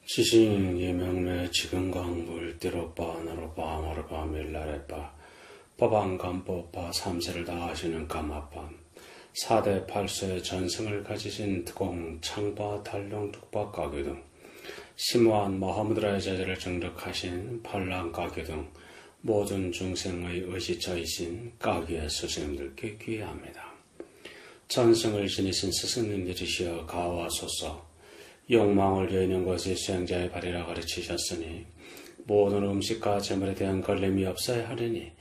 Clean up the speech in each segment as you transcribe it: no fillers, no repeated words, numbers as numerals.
지신 예명내 지근광불 띠로빠 나로빠 마로빠 밀라레빠 법안간보빠 삼세를 다하시는 까마빠 4대 8세 전승을 가지신 득공 창바 달룡 뚝바 가교 등 심오한 마하무드라의 제자를 정력하신 팔랑 가교 등 모든 중생의 의지처이신 가교의 스승님들께 귀의합니다. 전승을 지니신 스승님들이시여 가와소서. 욕망을 여의는 것이 수행자의 발이라 가르치셨으니 모든 음식과 재물에 대한 걸림이 없어야 하리니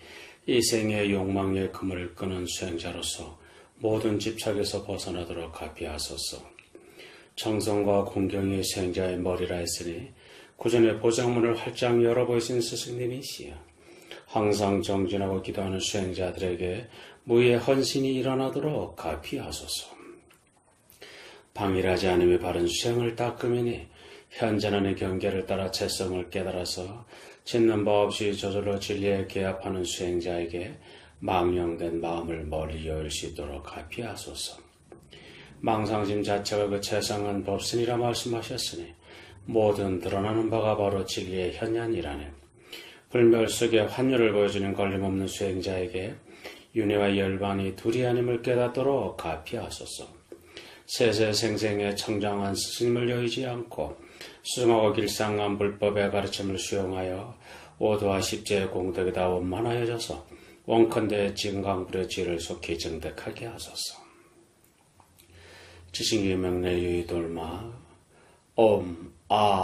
이 생의 욕망의 그물을 끄는 수행자로서 모든 집착에서 벗어나도록 가피하소서. 정성과 공경이 수행자의 머리라 했으니 구전의 보장문을 활짝 열어보이신 스승님이시여. 항상 정진하고 기도하는 수행자들에게 무의 헌신이 일어나도록 가피하소서. 방일하지 않음이 바른 수행을 닦으미니 현전한의 경계를 따라 채성을 깨달아서 짓는 바 없이 저절로 진리에 개합하는 수행자에게 망령된 마음을 멀리 여일 수 있도록 가피하소서. 망상심 자체가 그 채성한 법신이라 말씀하셨으니 모든 드러나는 바가 바로 진리의 현현이라네. 불멸 속에 환율을 보여주는 걸림없는 수행자에게 윤회와 열반이 둘이 아님을 깨닫도록 가피하소서. 세세생생의 청정한 스승님을 여의지 않고 수승하고 길상한 불법의 가르침을 수용하여 오도와 십제의 공덕에다 원만하여져서 원컨대 진강불의 지혜를 속히 정득하게 하소서. 지신기명내 유의돌마 옴아훔흐릿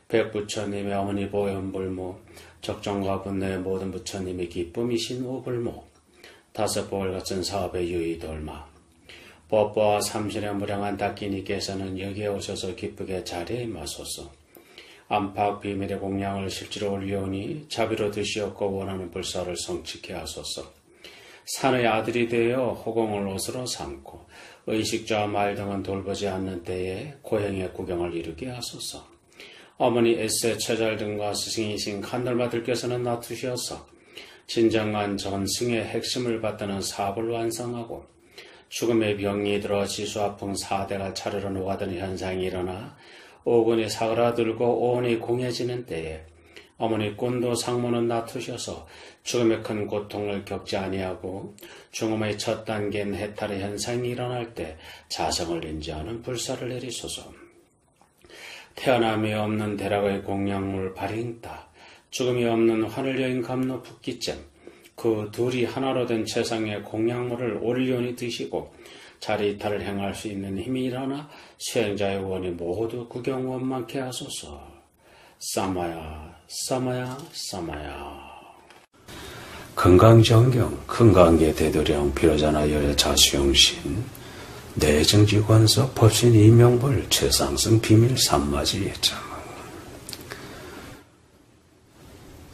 백부처님의 어머니 보현불모 적정과 분내의 모든 부처님의 기쁨이신 오불모 다섯보월 같은 사업의 유의돌마 법보와 삼신의 무량한 닦이니께서는 여기에 오셔서 기쁘게 자리에 임하소서. 안팎 비밀의 공양을 실제로 올리오니 자비로 드시옵고 원하는 불사를 성취케 하소서. 산의 아들이 되어 호공을 옷으로 삼고 의식주와 말 등은 돌보지 않는 때에 고행의 구경을 이루게 하소서. 어머니 에세 처절 등과 스승이신 칸돌마들께서는 놔두셔서 진정한 전승의 핵심을 받드는 사업을 완성하고 죽음의 병이 들어 지수아풍 4대가 차르르 녹아드는 현상이 일어나 오군이 사그라들고 오온이 공해지는 때에 어머니 꾼도 상모는 놔두셔서 죽음의 큰 고통을 겪지 아니하고 죽음의 첫 단계인 해탈의 현상이 일어날 때 자성을 인지하는 불사를 내리소서. 태어남이 없는 대락의 공양물 발행따 죽음이 없는 하늘 여인 감로 붓기잼 그 둘이 하나로 된 최상의 공양물을 올리오니 드시고 자리이탈을 행할 수 있는 힘이 일어나 수행자의 원이 모두 구경 원만케 하소서. 사마야 사마야 사마야. 금강정경 금강계 대도령 비로자나 열의 자수용신 내정지관서 법신 이명불 최상승 비밀 삼마지 예정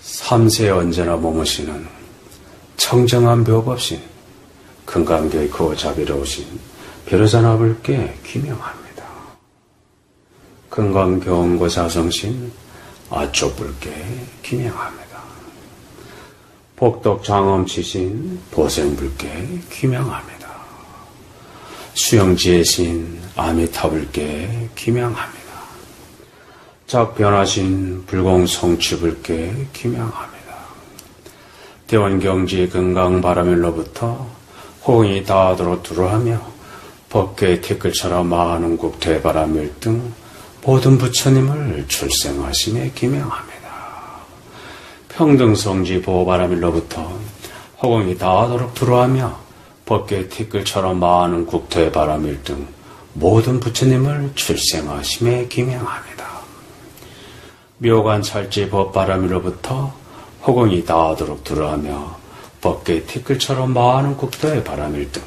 삼세에 언제나 머무시는 청정한 묘법신 금강교의 그 자비로우신 비로자나불께 귀명합니다. 금강교원고 자성신 아쪽불께 귀명합니다. 복덕장엄치신 보생불께 귀명합니다. 수영지혜신 아미타불께 귀명합니다. 작변하신 불공성취불께 귀명합니다. 대원경지 금강바라밀로부터 호응이 닿도록 두루하며 법계의 티끌처럼 마하는국 대바라밀 등 모든 부처님을 출생하심에 기명합니다. 평등성지 보바라밀로부터 호응이 닿도록 두루하며 법계의 티끌처럼 마하는국 대바라밀 등 모든 부처님을 출생하심에 기명합니다. 묘관찰지 법바라밀로부터 호공이 닿도록 두루하며 법계의 티끌처럼 마하는 국도의 바람일 등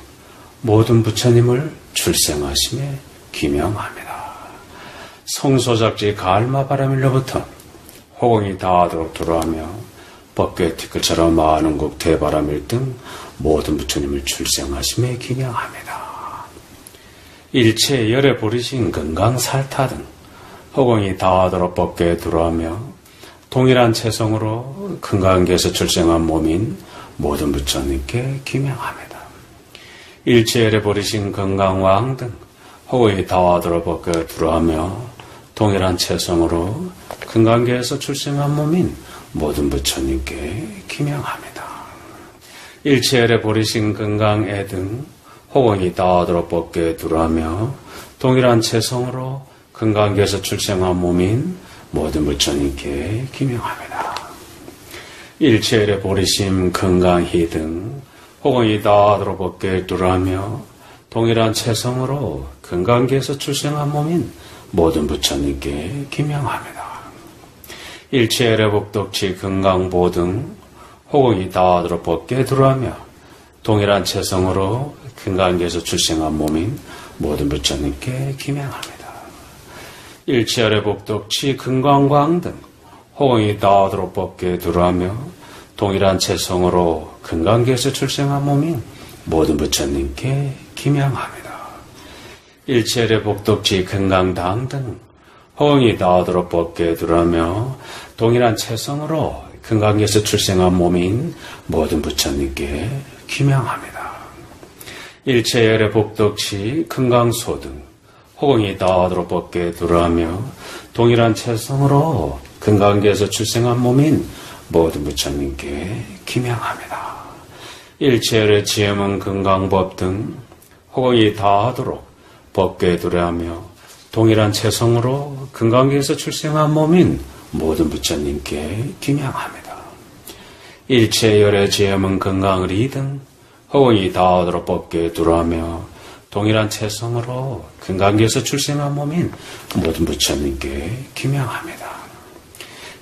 모든 부처님을 출생하심에 기명합니다. 성소작지 가을마 바람일로부터 호공이 닿도록 두루하며 법계의 티끌처럼 마하는 국 대바람일 등 모든 부처님을 출생하심에 기명합니다. 일체 열에 부리신 건강살타 등 호공이 닿도록 법계에 두루하며 동일한 체성으로 금강계에서 출생한 몸인 모든 부처님께 기명합니다. 일체열에 버리신 건강왕 등 호의 다화도로 벗겨 두루하며 동일한 체성으로 근간계에서 출생한 몸인 모든 부처님께 기명합니다. 일체열에 보리신 근강애 등 호공이 다하도록 법계에 두라며 동일한 체성으로 근간계에서 출생한 몸인 모든 부처님께 기명합니다. 일체열에 보리심 근강희 등 호공이 다하도록 법계에 두라며 동일한 체성으로 근간계에서 출생한 몸인 모든 부처님께 기명합니다. 일체열의 복덕치 근강보 등 호공이 다하도록 법계에 두라며 동일한 체성으로 근간계에서 출생한 몸인 모든 부처님께 기명합니다. 일체열의 복덕치 근광광 등 호공이 다하도록 법계에 두라며 동일한 체성으로 근간계에서 출생한 몸인 모든 부처님께 기명합니다. 일체열의 복덕지 근강당 등 호응이 다하도록 법계에 두라며 동일한 체성으로 근강계에서 출생한 몸인 모든 부처님께 기명합니다. 일체열의 복덕지 근강소 등 호응이 다하도록 법계에 두라며 동일한 체성으로 근강계에서 출생한 몸인 모든 부처님께 기명합니다. 일체열의 지혜문 근강법 등 호응이 다하도록 법계에 두려하며 동일한 체성으로 근간계에서 출생한 몸인 모든 부처님께 기명합니다. 일체열의 지혜문 근강의 등 호응이 다하도록 법계에 두려하며 동일한 체성으로 근간계에서 출생한 몸인 모든 부처님께 기명합니다.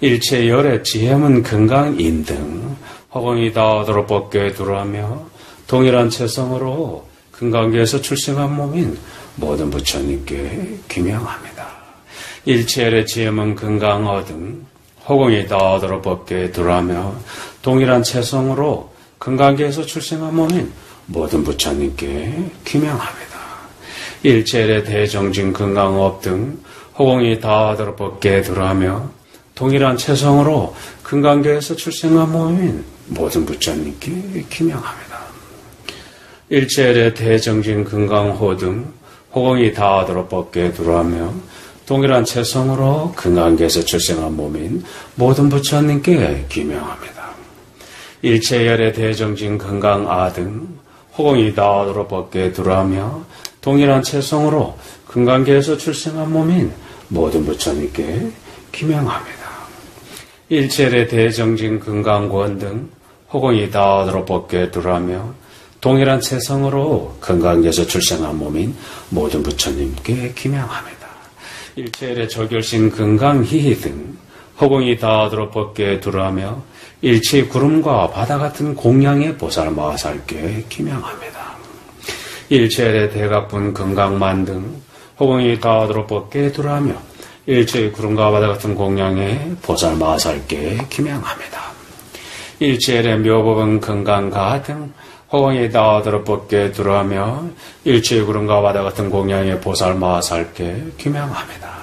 일체열의 지혜문 근강인 등 호응이 다하도록 법계에 두려하며 동일한 체성으로 근간계에서 출생한 몸인 모든 부처님께 기명합니다. 일체열의 지혜문 근강어 등 호공이 다하도록 법계에 두라며 동일한 체성으로 근간계에서 출생한 몸인 모든 부처님께 기명합니다. 일체열의 대정진 근강업 등 호공이 다하도록 법계에 두라며 동일한 체성으로 근간계에서 출생한 몸인 모든 부처님께 기명합니다. 일체열의 대정진 근강호 등 호공이 다하도록 법계에 두라며 동일한 체성으로 근간계에서 출생한 몸인 모든 부처님께 기명합니다. 일체열의 대정진 근강아 등 호공이 다하도록 법계에 두라며 동일한 체성으로 근간계에서 출생한 몸인 모든 부처님께 기명합니다. 일체열의 대정진 근강권 등 호공이 다하도록 법계에 두라며 동일한 체성으로 근간계에서 출생한 몸인 모든 부처님께 기명합니다. 일체열의 저결신 근강희 등 허공이 다하도록 법계에 두라며 일체의 구름과 바다 같은 공양의 보살 마하살께 기명합니다. 일체열의 대각분 근강만 등 허공이 다하도록 법계에 두라며 일체의 구름과 바다 같은 공양의 보살 마하살께 기명합니다. 일체열의 묘법은 근강가 등 호공이 다하도록 법계에 두라며 일체의 구름과 바다 같은 공양의 보살 마하살께 기명합니다.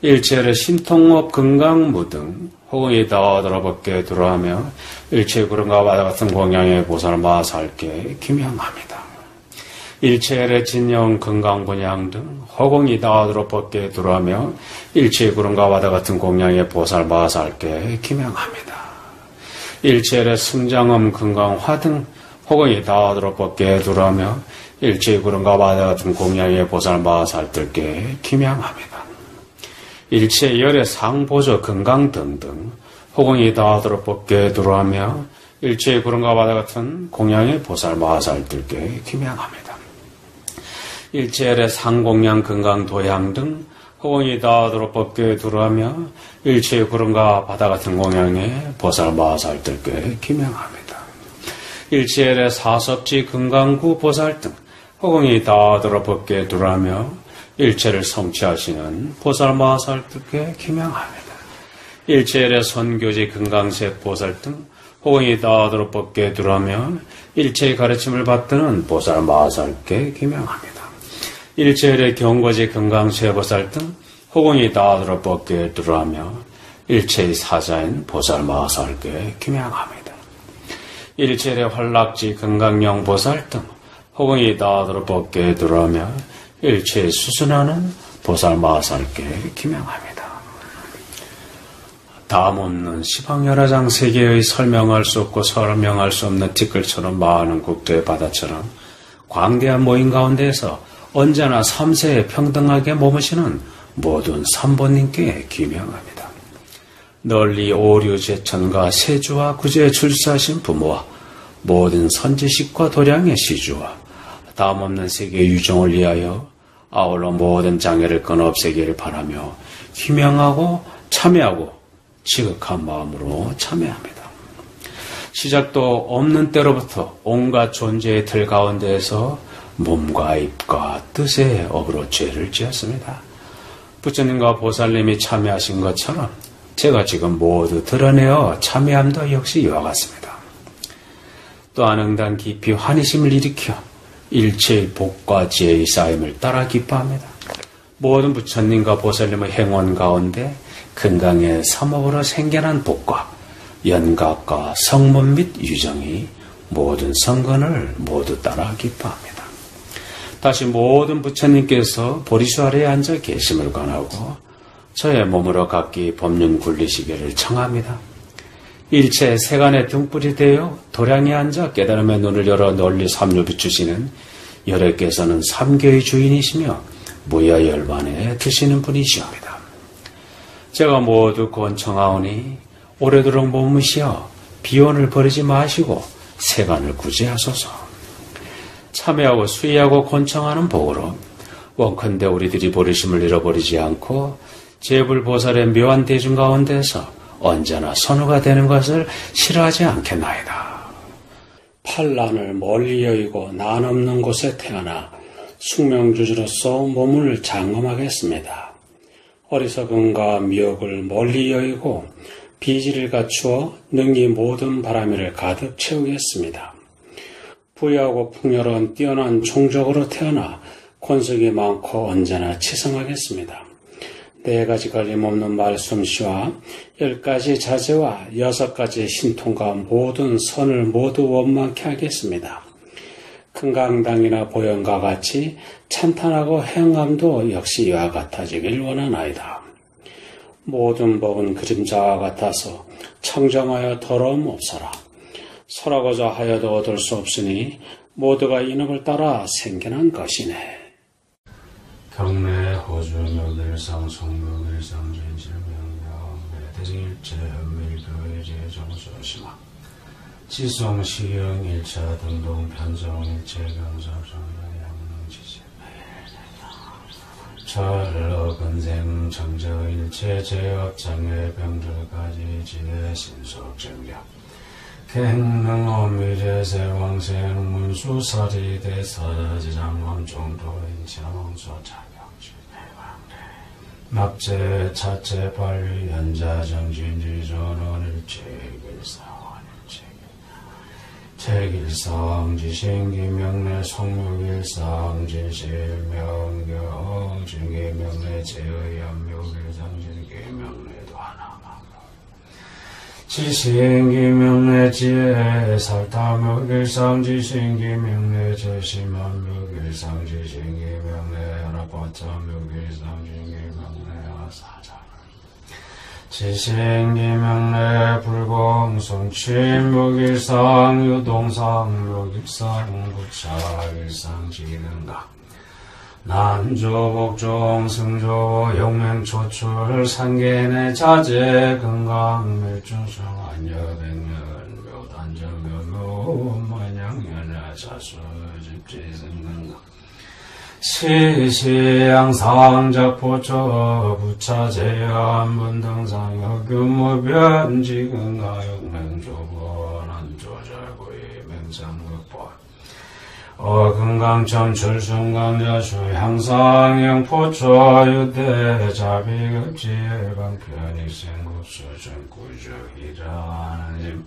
일체열의 신통업 근강무 등 호공이 다하도록 법계에 두라며 일체의 구름과 바다 같은 공양의 보살 마하살께 기명합니다. 일체열의 진영 근강분양 등 호공이 다하도록 법계에 두라며 일체의 구름과 바다 같은 공양의 보살 마하살께 기명합니다. 일체열의 승장엄 근강화 등 호공이 다하도록 법계에 두라며 일체의 구름과 바다 같은 공양의 보살 마하살들께 기명합니다. 일체열의 상보조 근강 등등 호공이 다하도록 법계에 두라며 일체의 구름과 바다 같은 공양의 보살 마하살들께 기명합니다. 일체열의 상공양 근강 도양 등 호공이 다하도록 법계에 두라며 일체의 구름과 바다 같은 공양의 보살 마하살들께 기명합니다. 일체열의 사섭지 근강구 보살 등 호공이 다하도록 법계에 두라며 일체를 성취하시는 보살 마하살들께 기명합니다. 일체열의 선교지 근강색 보살 등 호공이 다하도록 법계에 두라며 일체의 가르침을 받드는 보살 마하살께 기명합니다. 일체열의 경거지 근강세 보살 등 호공이 다하도록 법계에 두라며 일체의 사자인 보살 마하살께 기명합니다. 일체열의 활락지 근강령 보살 등 호공이 다하도록 법계에 두라며 일체의 수순하는 보살 마살께 기명합니다. 다음 없는 시방열하장 세계의 설명할 수 없고 설명할 수 없는 티끌처럼 많은 국도의 바다처럼 광대한 모임 가운데에서 언제나 삼세에 평등하게 머무시는 모든 삼보님께 기명합니다. 널리 오류제천과 세주와 구제에 출세하신 부모와 모든 선지식과 도량의 시주와 다음 없는 세계 유정을 위하여 아울러 모든 장애를 끊어 없애기를 바라며 기명하고 참여하고 지극한 마음으로 참여합니다. 시작도 없는 때로부터 온갖 존재의 틀 가운데에서 몸과 입과 뜻의 업으로 죄를 지었습니다. 부처님과 보살님이 참여하신 것처럼 제가 지금 모두 드러내어 참여함도 역시 이와 같습니다. 또한 응당 깊이 환희심을 일으켜 일체의 복과 지혜의 쌓임을 따라 기뻐합니다. 모든 부처님과 보살님의 행원 가운데 금강의 삼업으로 생겨난 복과 연각과 성문 및 유정이 모든 성근을 모두 따라 기뻐합니다. 다시 모든 부처님께서 보리수 아래에 앉아 계심을 권하고 저의 몸으로 각기 법륜 굴리시기를 청합니다. 일체 세간의 등불이 되어 도량에 앉아 깨달음의 눈을 열어 널리 삼류 비추시는 열애께서는 삼교의 주인이시며 무야열반에 드시는 분이시옵니다. 제가 모두 권청하오니 오래도록 머무시어 비원을 버리지 마시고 세간을 구제하소서. 참여하고 수의하고 권청하는 복으로 원컨대 우리들이 보리심을 잃어버리지 않고 제불보살의 묘한 대중 가운데서 언제나 선우가 되는 것을 싫어하지 않겠나이다. 판란을 멀리 여의고 난 없는 곳에 태어나 숙명주주로서 몸을 장엄하겠습니다. 어리석음과 미혹을 멀리 여의고 비지를 갖추어 능히 모든 바람이를 가득 채우겠습니다. 부유하고 풍요로운 뛰어난 종족으로 태어나 권속이 많고 언제나 치성하겠습니다. 4가지 걸림없는 말솜씨와 10가지 자제와 6가지 신통과 모든 선을 모두 원만케 하겠습니다. 금강당이나 보현과 같이 찬탄하고 행함도 역시 이와 같아지길 원하나이다. 모든 법은 그림자와 같아서 청정하여 더러움 없어라. 설하고자 하여도 얻을 수 없으니 모두가 인업을 따라 생겨난 것이네. 경내 호주 묘길상 성묘길상 진실명령 매대일체 현밀교회제 정수심화 지성시경 일차 등동 편성 일체 경사정연 양능지지 철어근생 정저 일체 제업 장애 병들까지 지대 신속 정력 갱능엄미래 세왕생 문수사리대 사지장엄 정도인 지나왕소자 납제, 차체, 발휘, 연자, 정진지, 전원을 책일상, 지신기명내, 성묘길상, 진실명경, 진기명내, 제의연묘길상, 진기명내도 하나만 지신기명내, 지혜, 살타묘길상, 지신기명내, 제심한묘길상, 지신기명내, 연합과차묘길상, 진기명내, 지신기명내 불공성취 묘길상 유동상 묘길상 부차길상 지능각 난조복종 승조 용맹초출 상계내 자제 건강밀중성 안여백년 묘단정묘묘 만양연하 자수 집지승근각 시시양상작포처 부차제한 분등상 여규무변지근가 용맹조본 안조절구이 맹상극본 어금강천 출순강자수 향상영포처 유대자비급지일방편익생급수 전구주이라님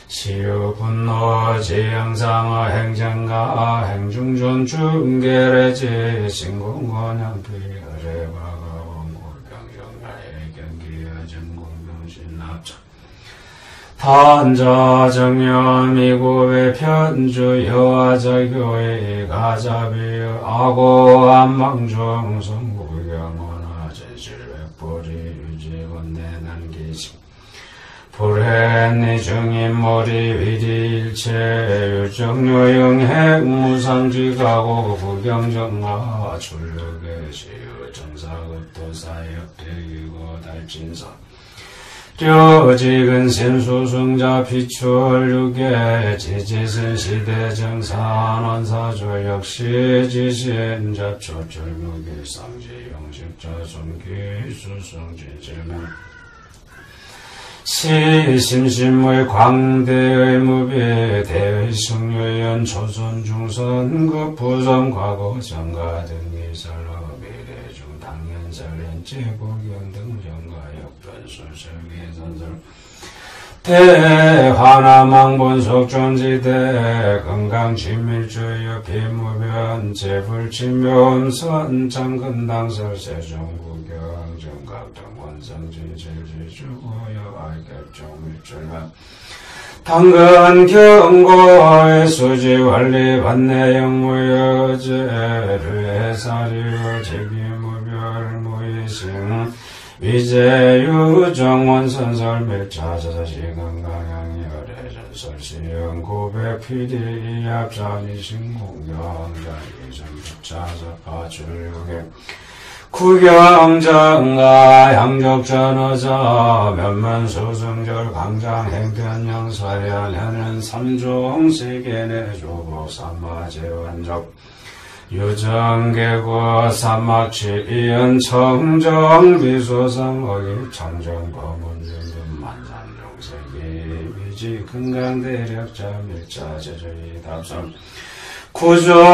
시유분노 지영상어 행정가 행중존 중계래지 신공권양피 어레바가원골병영가의 경기여 전공병신납작 탄자정연 미국의 편주 여화자교의 가자비 아고 안망중 성구 구경원화 진실백보리 유지곤내 난기심 불해니 중인머리 위리일체 유정요영핵 무상지가고 구경정화 출력의 시유 정사급도사역 대기고 달진서 려직은 신수승자 비추얼육의 지지선 시대정산원사조 역시 지신잡초철무길상지 영식자손기 수승진질명 시심심의 광대의 무비 대의 승유연 조선 중선 급부성 과거 정가 등기설로 미래중 당연설렌 제국연 등 정가 역변술설기 선설 대화나망본속존지대 건강진밀주의 비무변 재불치묘음선 장근당설 세종구경 정각등원성진실지주고여 알ገብ종밀출만 당근경고의 수지관리 반내영무여제류해사리요 제기무별무이싱 위제유정원선설밀차저시건강양열애전설시영 고백피디이합자리신공경자리전자서파출육에 구경정가 양적전어자 면면수승절 강장행편영사련하는 삼종세계내 조복삼마제원적 유정계고 삼막치이연 청정 미소상어기 청정거문중금 만산종세기 위지 금강대력자 밀자제주의 답선 구조유대자비자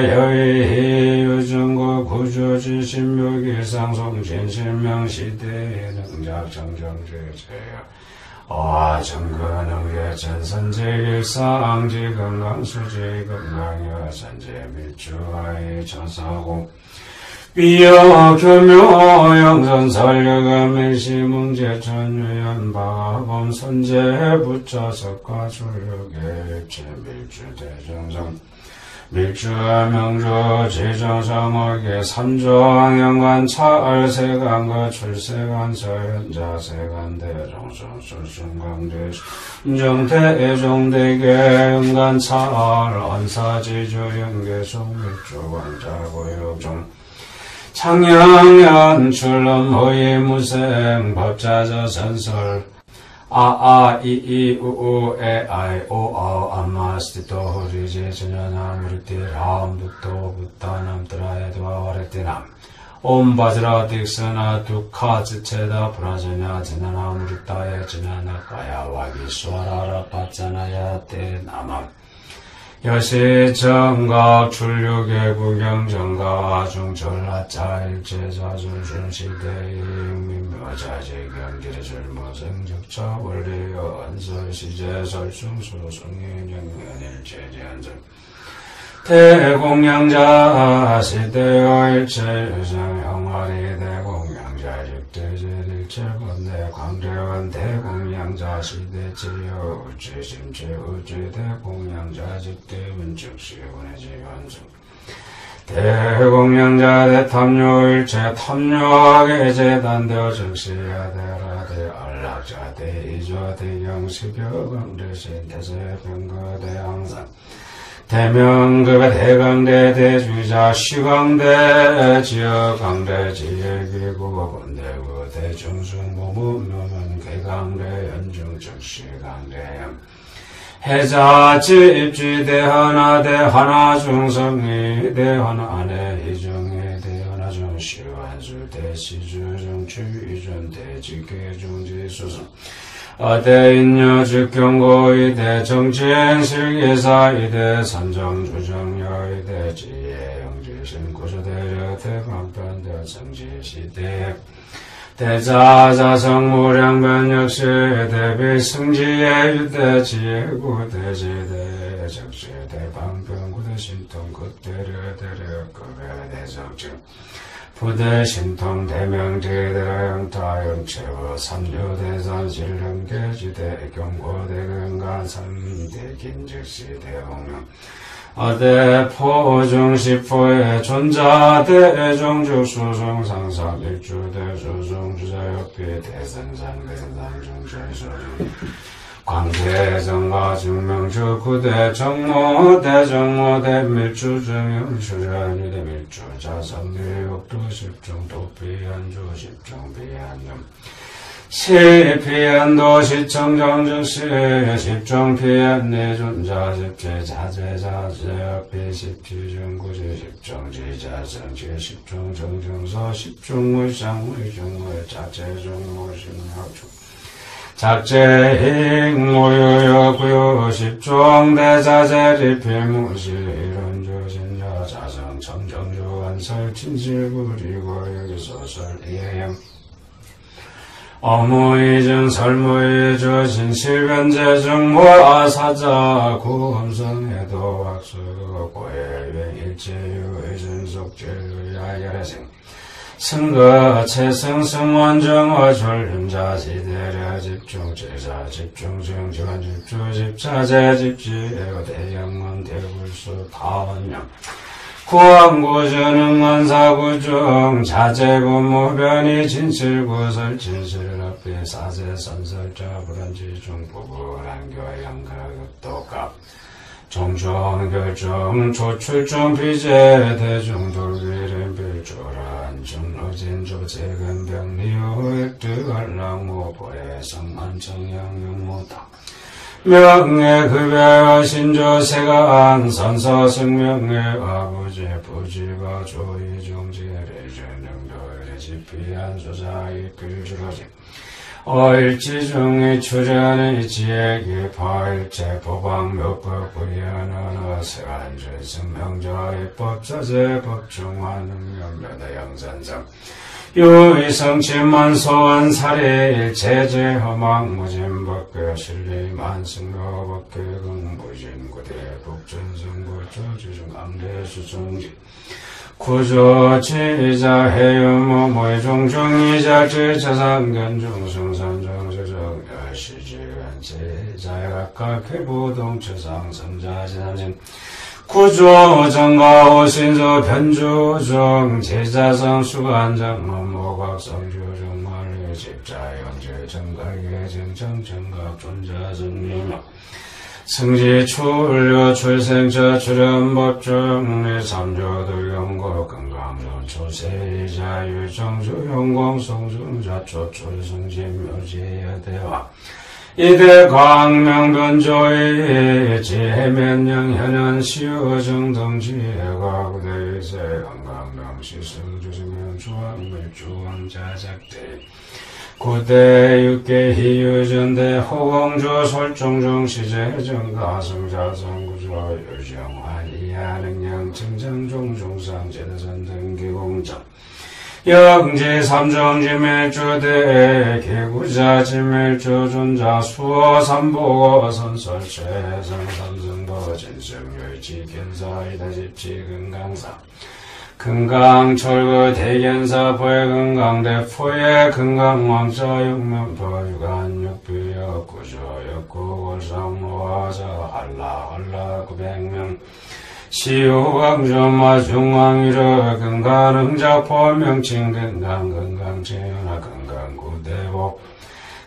여의 유정고 구조지신묘기상송진실명시대의 능작정정제제야 정근응계 전선제일상지 건강수지 건강여선제밀주와의 전사공 비여교묘 영선설력암밀시문제천유연바범 선제부처석과 출력의 일체밀주대정성 밀주명조 지정성어계 삼종영관 차알세간과 출세간서현자세간대정성술순강대 정대애종대계 응간 차알 언사지주연계송밀주관자고역종 창영연 출럼호의무생 법자저 선설 이이우우에아이오아우 암마스티토 호리제 전연아무리띠 라움부토 부타남드라에드와와레띠남 옴바즈라 딕스나 두카즈체다 브라제냐 전연아무리따에 전연아까야 와기수아라라 빠짜나야 떼나맘 여시정각 출육의 구경정가 중전라자일제자술순시대의 민묘자제경기리술무생적자 원리여 안설시제설숭수승인영면일제제한정 대공양자 시대의 일체유성영화리 대공양자 직대제일체건대 광대원 대공양자 시대지여 우체심체우체 대공양자 직대문즉시원의 지원성 대공양자 대탐요일체 탐요하게 재단되어 즉시야 대라 대안락자 대이조 대경식여강대신 대세병거 대항상 대명급의 대강대 대주자 시강대 지역강대 지역기구 본대구 대중승무무묘면 개강대 연중적시강대யம் 해자지 입지 대하나 대하나 중성리 대하나 안에 이중에 대하나 중시완수 대시주중 주의준 대직계중지수성 대인여 즉경고의 대정치행실기사의 대선정주정여의 대지혜영지신 구조대려 대방편대 정지시대 대자자성무량변역시 대비승지의 유대지혜구 대지대 적시대 방편구대 신통굿대려 대력급의 대적증 부대 신통 대명제대영타 영체부 삼류대산 신령계지대 경고대 근간 삼대 김즉시 대홍령 아대포중시포의 존자대종주수성상사 일주대수성주자협비 대생산대상중제소중 광대정과 증명주 구대정모대정모대밀주정영수자유대밀주자성교육도 십중도비안주 십중비안념 시피안도 시청정정시 십중피안내존자 십제자제자제업비 십지중구지 십중지자성지 십중정정서 십중물상물중물 자제중무심학중 작제행모유여구요 십중대자제리필무시 이론조신자 자성청정조안설 친실구리고 여기소설이행 어무이증 설무이주 진실변제중모아사자 구험성해도 학수 고해유행일체유의전속제유야열애생 승거 채승승원정어 졸림자시대려 집중제자 집중증지원 집주집자재 집지에고 대영문 대불수 다원령 구왕구전응원사구중 자재구무변이 진실구설 진실업비 사세선설자 불안지중 부부란교양가극도갑 종종결정 조출중 비제 대중돌기름 빌조란 중로진조 재근병리호액드갈랑모보의 성만청양용모다 명예급여 신조세간 선서승명의 아부지 부지가 조이종지레전영도의 지피한 조사의 빌주로지 어일지중의 출연의 지혜기 파일체 보방묘법구연언어 세간주승명자의 법자재 법중화능력면의 영산성 유의성침만 소환사례 제재허망무진법교 신리만승로법교 긍부진구대 북전승부조주중암대수중지 구조지자 해유모모의종중이자 제자상견중승선정수저시지간제자각각해부동체상성자지삼진 구조정가 오신조 변주중 제자성 수관장 업무각성주중 말리 집자영제 정각예정정정각 존자승리명 승지 출료 출생자 출연법정리 삼조들경고 건강전 초세자 유정주 용공 성중자 초출승진 묘지여대화 이대 광명변조의 지혜면령 현현 시효정동지혜가 구대의세 건강명시승주승면 주왕밀주왕자작대 구대 육계희유전대 호공조 설종종 시제정가승자성구조 유정환이하능령 증정종종상 제대선등기공정 영지 삼정지밀주대 개구자지밀주 존자 수어 삼보고 선설최 성삼승보 진승율지 견사이다 집지 금강사 금강철구 대견사 보혜금강대 포예 금강왕자 육면포 유간육비여 구조역구골상로화자 한라한라 900명 시호강조마 중왕위로 금강응자포 명칭 금강금강체연화 금강구대복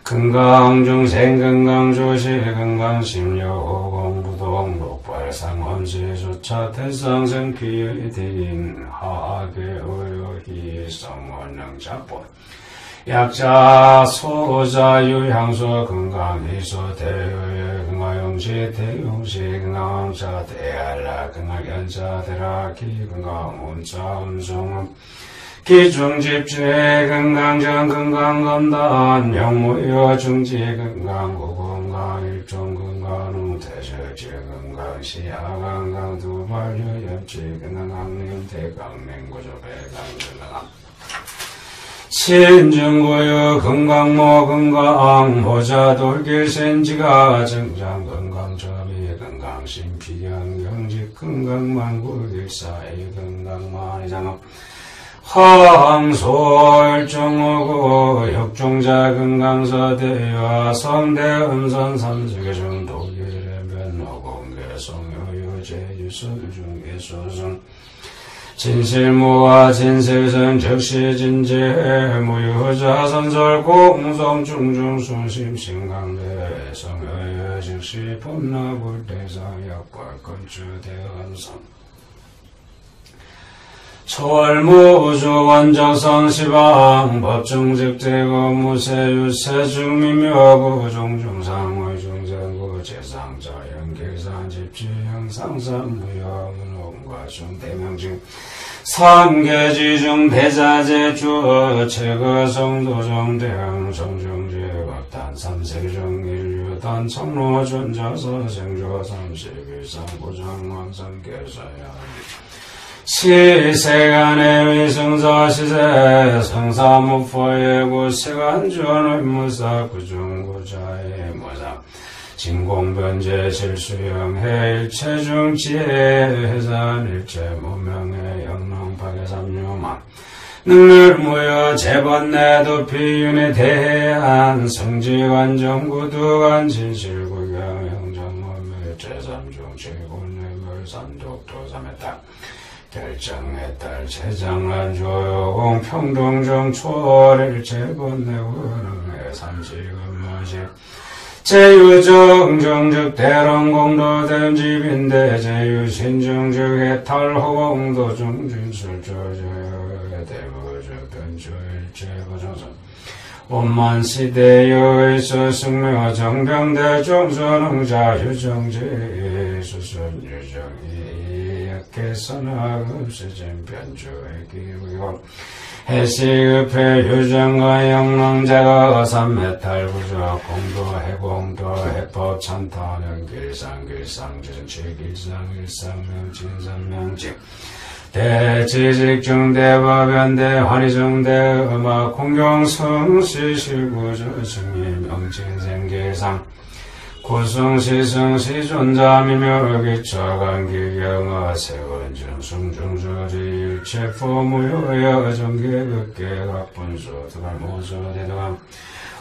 금강중생 금강조시 금강심여호공부동 목발상원시조차 태상생피의 대인 하계의료희 성원능자본 약자 소자 유향소 금강희소 대유의 금강용시 대용시 금강왕자 대알라 금강연자 대라기 금강운자 음성음 기중집지의 금강정 금강검단 영무여 중지 금강구 금강일종 금강웅 대설지 금강시 하강강 두발유 염치 금강강림 대강맹구조 배강금강 신중구유 금강모 금강 보자돌길센지가 정장 금강점이 금강신피경경직 금강만구길사의 금강만이장업 황소일정오구 역종자 금강서대와 성대음선 삼수계중 독일의 변호공개 성효유제유 설중에 소승 진실무와 진실선 즉시 진재 무유자 선설 공성 중중 순심 신강대 성여여 즉시 법나불 대상 약과 건주 대언성 초월무주 원정성 시방 법중직 제거 무세유세 중미묘구 종중상의 중전구 제상자 연길산 집지 형상산무여 문홍과 중대명중 삼계지중 대자제주 체거성도정대항 정중제각단 삼세중 인류단 청로전자서 생조 삼십일상 고장왕성계사야 시세간의 위승사 시세 성사무포의 구세간전의 무사 구중구자의 무사 진공변제 실수형해 일체중지혜 해산 일체 무명의 영롱파괴 삼류만 능률무여 재번내 도피윤에 대한 성지관정구두관 진실구경 영정무멸 제삼중 제군뇌물 산독도삼의탁 결정의딸 재장한 조용 평동정 초월일 재번내우능의 삼시근무식 제유정정즉 대롱공도된 집인데 제유신정즉 해탈호공도 중진술조저의 대부적 변조일체고정선 원만시대의 서승묘 정병대 정선응자 유정제 수선유정이 약해선학읍시진 변조의 기구요 해시급해 유정과 영롱자가 삼메탈부적 공도 해공도 해법 찬타는 길상길상 지정치길상 일상명진산명직 대지직중대법연대 환희중대 음악 공경성시실구조 승리명진생계상 고성시승시존자미묘기처관기경어 세원중승중조리 일체포무효여 정계극계각분수 드갈모수대도감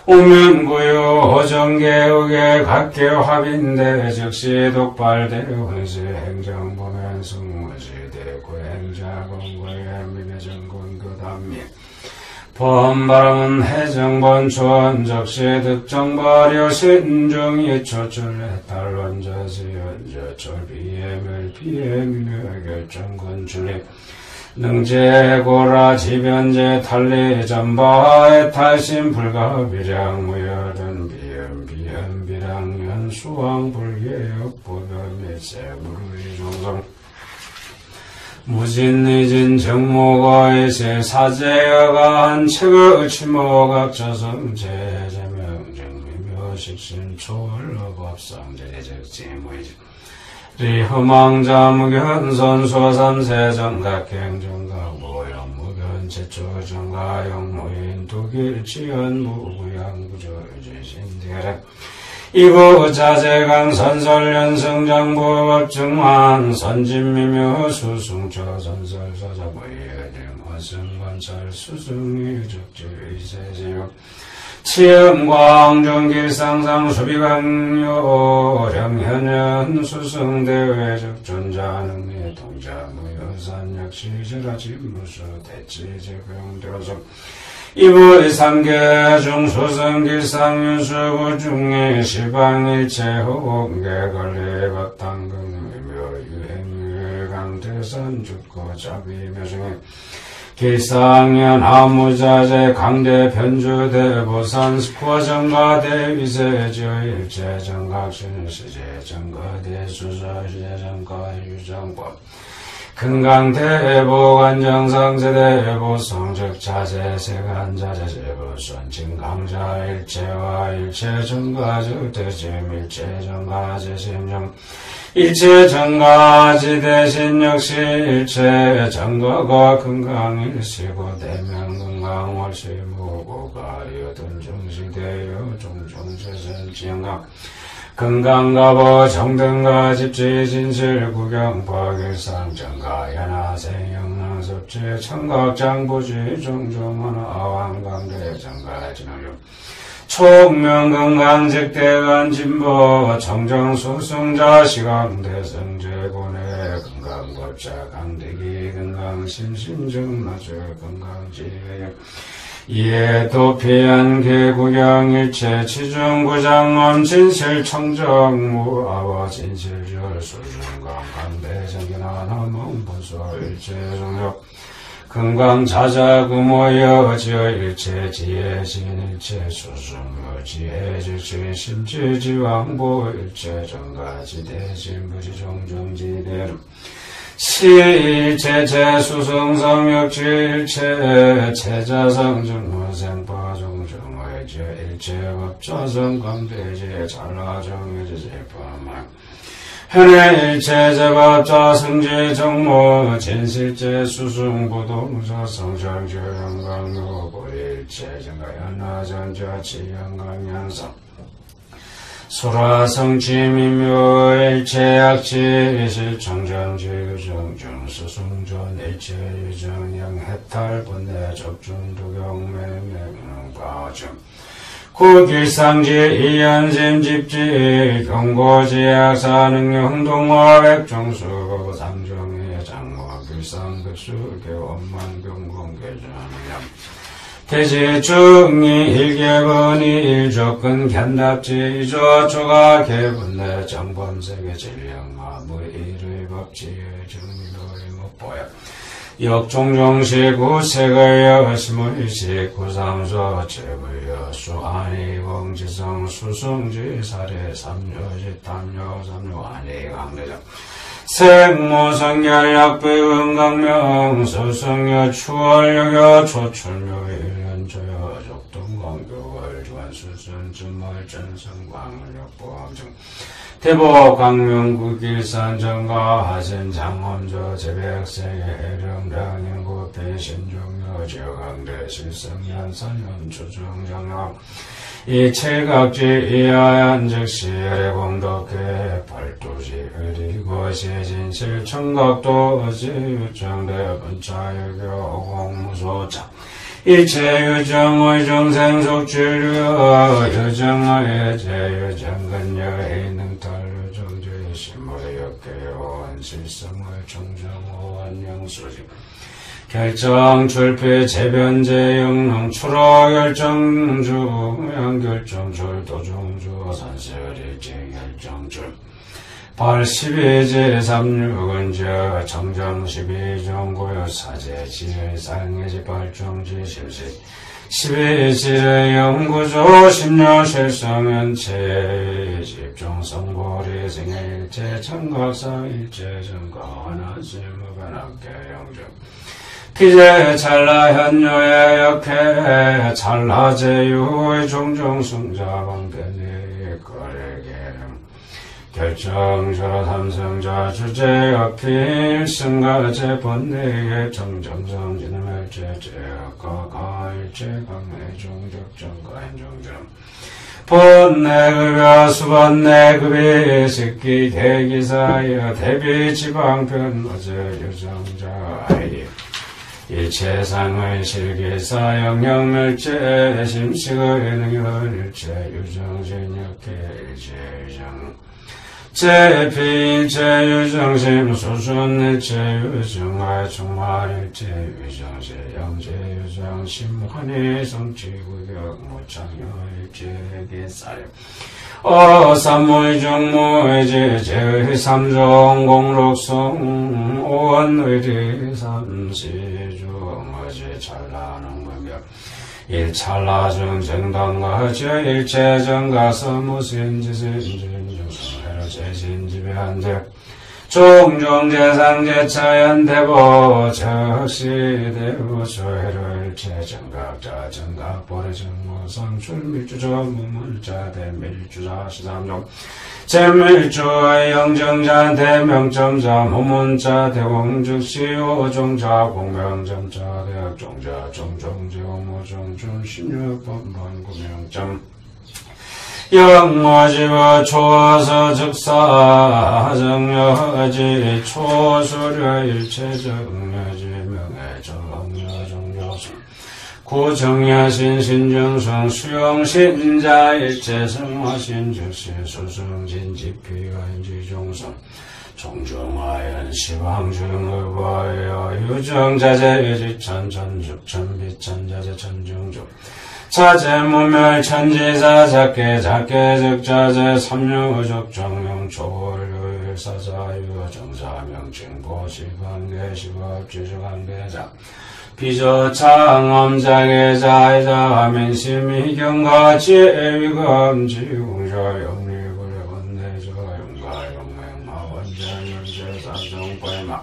옥면구요 호정계흑의 각계합인대 즉시 독발대훈시 행정보면 승무시대 구행자공구의 미매정군그담미 범바람은 해정본초원 적시 득정발여 신중이 초출해 탈원저시연저 철비예멸 비예미묘 결정건출리 능제고라 지변제 탈리 전바의 탈신 불가비량무열은 비연비량연 수왕불계역 보변밀세무르이 종성 무진의진 정모거의세 사제여간 체거 치모각저성 제제명정미묘식신 초월러법상 제제적지무이지 리허망자무견선소삼세정각행정각 모형무견 제초정가영무인 독일치연무구양구조지신대략 이구자재강 선설연승정보법중환 선진미묘 수승처 선설서자보이여정화승관찰 수승의적지의세지요 치음광정길상상 수비강요 령현연 수승대외적 존자능리 동자무여산역시제라진무수 대치제병대로성 이부 삼계중 수승길상윤수구중에 시방일체호공개걸리박당근미묘유행유강대선 죽고 자비묘중에 길상연 아무자재 강대 변주대 보산스코정가대 위세지일체정각신 시제정가대 수사시제정가 유정법 금강대보관정상세대보 성적자재세간자재제보 선진강자 일체와 일체정가적 대심 일체정가재신정 일체정가지 대신 역시 일체정가가 금강일시고 대명금강월시무고가리여 둔중시대여 종종세선지영강 금강가보 정등가 집지진실 구경파길상 정가연하세영랑섭제 청각장부지 종종하나 아왕강대 정가진화용 총명건강직 대간진보 청정수승자 시강대성제곤의 건강법자 강대기 건강심심정마저 건강지혜역 이해도피한 개구경일체 치중구장엄 진실청정무아와 진실절 수중강강대정기나나몽본소 일체정력 건강자자구모여지어 일체 지혜신일체 수승무지혜질체 심지지왕보 일체 정가지대신부지종정지대름 시일체 제수성성역지일체 체자성증무생파종정의제 일체법자성감대제 잘라정의제제파만 현해일체 제법자 성지정모 진실체 수승부동사 성장주영강요고일체 정가연화전자 지영강연성 소라성지미묘일체약지 실청정지유정중 수승전 일체유정영 해탈분내 적중두경매매능과정 구길상지 이연심집지 경고지약사능영동화백정수 상정의 장모길상급수계 원만경공계전량 대지중이 일개분이 일조건 견답지 이조조가 개분내 정범세계 질량화 무일의 법지의 정미로의 목보약 역종종시 구색의 여심의시 구삼소 제불여 수안이 공지성 수승지 사례 삼여지 탐여 삼요 안이 강대정 색모성결약배 은강명 수승여 추월여겨 초출묘 일연조여 적동광교월 주한수순 주물전성광력보암정 대보광명구길산 정가 하신 장엄조 제백세계 해령량인구 배신종여 지역강대 실성연산연 주중정역 이체각지 이하얀즉시 공덕회 팔도시 의리고 시진실 청각도 어지유정대 분차유교 공무소장 이체유정의 정생속주류 유정의 제유정근여의 능탈유정주의 심의역계요원 실성의 청정호원영수직 결정출패 재변제영농 출어결정주 양결정줄 도중주 산설일제결정줄 발 12제 36은저 정정 12정고요 사제지의 상해지 발정지 심식 12지의 영구조 심려 실성연체 집중성보리 생일제 청각사일제 정가하나실무변학계 영정 기제 찰나 현요의 역해 찰나제유의 종종승자방변의 거래계름 결정저 삼성자 주제역필 승가제 본내의 정정성진을제제역과 가일제강의 종적정가인종점 본내급여 수본내급이 식기 대기사여 대비지방편 어제 유정자 아이 일체상의 실기사 영영멸제 심식의 능열일체 유정진역계 일체유정 제피일체유정심 수순일체유정의 총말일체유정시 영제유정 심환희 성취구역 무창여일체계사력 삼무의정무의제 제의삼종 공록성 오원의리 삼시중 어제 찰나능문명 일찰나중 정당과 제일체정가 서무신지신진중성회로 제신지배한제 종종재상재차연대보 적시대부 소해로일체 정각자 정각보리 정무성출밀주조 무물자 대밀주자 시삼종 제밀주의 영정자 대명점자 무문자 대공즉시오 종자 공명점자 대학종자 종종제공무종준 16번번 구명점 영모지와 초서 즉사 정여지 초수려 일체정여지 명예정여정여수 고정야신 신정성 수용신자 일체성화신 즉시 수승진지피간지종성 종중하연 시황중의과여 유정자재유지천천죽천비천자재 천중죽 자재무멸 천지사 작계 적자재 삼류적 정령 초월유일사자유 정사명칭보 시관계 시법지주관계자 비저창엄자계자이자 민심이경과 지혜위검지공저 영리구려원내저 영가영맹마원자연제사정벌마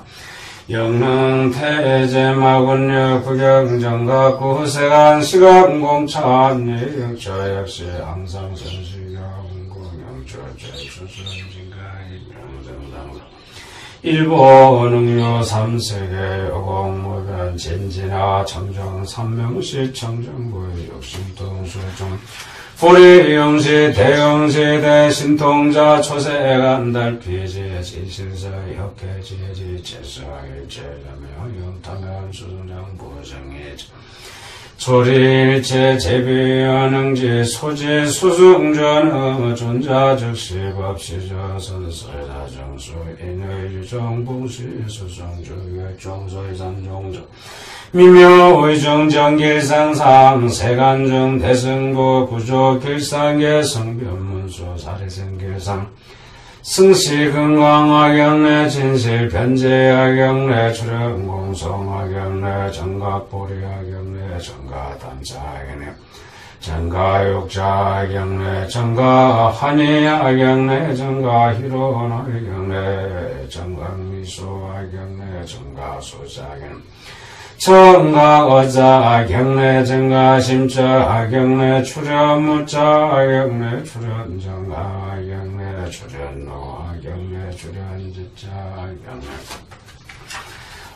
영능태제마군류 구경정각 구세간 시간공찬예경처역시 항상 전시경공영초제수순진가일명정상상 일본응요 삼세계 여공무변 진진하 청정 삼명시 청정부의 욕심동수정 보리영시 대영시 대신통자 초세간달피지 지신사 역해지지 제사일제자며 영타면 수승장 부정이지 소리일체 제비연응지 소지 수승전 존자즉시법시저 선설자정수 인의유정봉시 수승주의 정소이산종적 미묘의정정길상상 세간정 대승보 구조길상계 성변문수 사리생길상 승시근광하경래 진실변제하경래 출현공성하경래 정각보리하경래 정가단자하경래 정가육자하경래 정가한의하경래 정가희론하경래 정강미소하경래 정가소자하경래 정가어자하경래 정가심자하경래 출현무자하경래 출현정가하경래 출현노하경래 출현지자하경래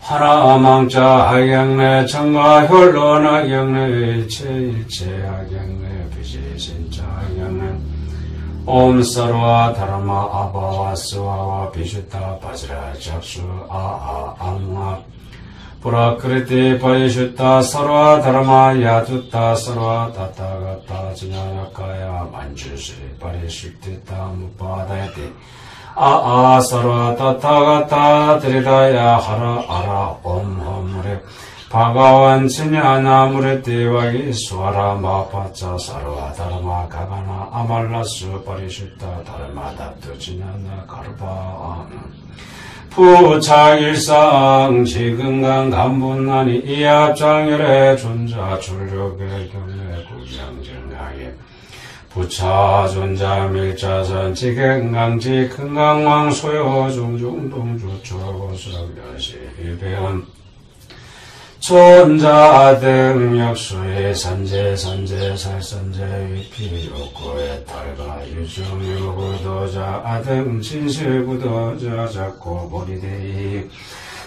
하나망자하경래 정가혈론하경래 일체하경래 비지신자하경래 옴사로와 다라마 아바와 스와와 비슈타 바지라 잡수 아아앙마 브라크리티 바이슈타 사로와 다라마 야두타 사로와 타타가타 지냐야카야 만주시 바리슈티타 무파다야티 아아 사로와 타타가타 드리다야 하라 아라 옴홈레 바가완 지냐나무레티와기 수아라 마파차 사로와 다라마 가가나 아말라스 바리슈타 다라마 다투 지냐나 가르바 부차일상 지근강 간분난이 이합장열의 존자 출력의 경례 구경정하에 부차 존자 밀자선 지경강지 큰강왕 소요 종종동주 초고석연시 일배원 존자등 역수의 산재 살산재 위피 욕구의 탈가 유중유구도자 아등 진실구도자 작고 보리대이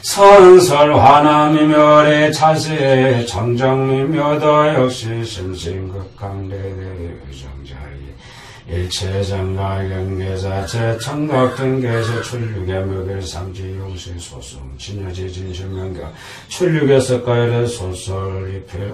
선설 화남이멸의 차세 정정미묘도 역시 심신극강대대 의정자리 일체정가 경계자 제청각등계서 출육의 묘길 상지용시 소승 진여지 진실명경 출육의 석가일의 소설 입회